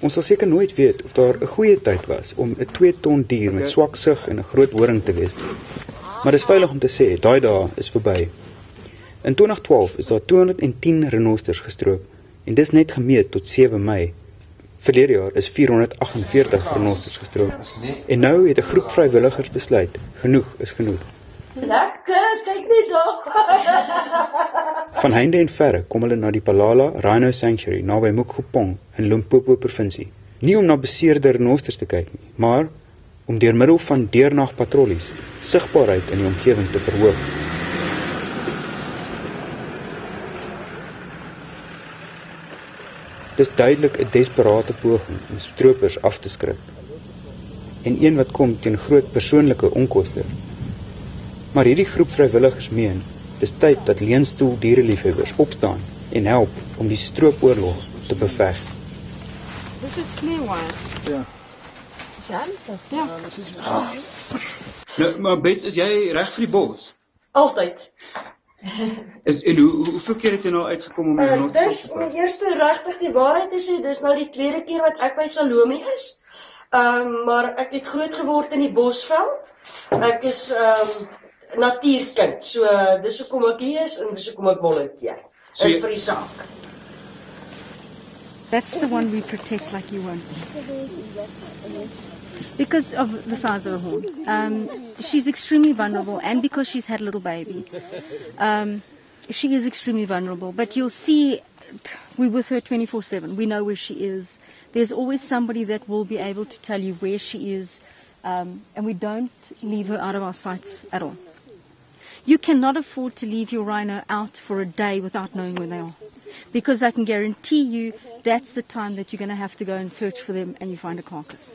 Ons sal seker nooit weet of daar 'n goeie tyd was om 'n 2 ton dier met swak sig en 'n groot horing te wees nie. Maar dis veilig om te sê, daai dae is verby. In 2012 is daar 210 renosters gestroop en dis net gemeet tot 7 Mei. Verlede jaar is 448 renosters gestroop. En nou het 'n groep vrywilligers besluit, genoeg is genoeg. Lekker, kyk net daar. Van heinde en verre kom hulle na die Palala Rhino Sanctuary naby Mokgopong in Limpopo provinsie. Nie om na beseerde renosters te kyk nie, maar om deur middel van deernagpatrollies sigbaarheid in die omgewing te verhoog. Dis duidelik 'n desperate poging om stroopers af te skrik. En een wat kom teen groot persoonlike onkoste. Maar hierdie groep vrywilligers meen, dis tyd dat leenstoel diereliefhebbers opstaan en help om die stroopoorlog te beveg. Dit is sneeuwwire. Ja. Dis ernstig. Ja. Nou, maar Bets, is jy reg vir die bos? Altyd. En hoeveel keer het jy nou uitgekom om die renosters Dis om eerste regtig die waarheid te sê, dis nou die tweede keer wat ek by Salome is. Maar ek het groot geword in die Bosveld. Ek is natuurkind. So dis hoekom ek hier is en dis hoekom ek volunteer. So Is vir die saak. That's the one we protect like you won't. Because of the size of her horn. She's extremely vulnerable, and because she's had a little baby. She is extremely vulnerable. But you'll see, we're with her 24/7. We know where she is. There's always somebody that will be able to tell you where she is, and we don't leave her out of our sights at all. You cannot afford to leave your rhino out for a day without knowing where they are. Because I can guarantee you that's the time that you're going to have to go and search for them and you find a carcass.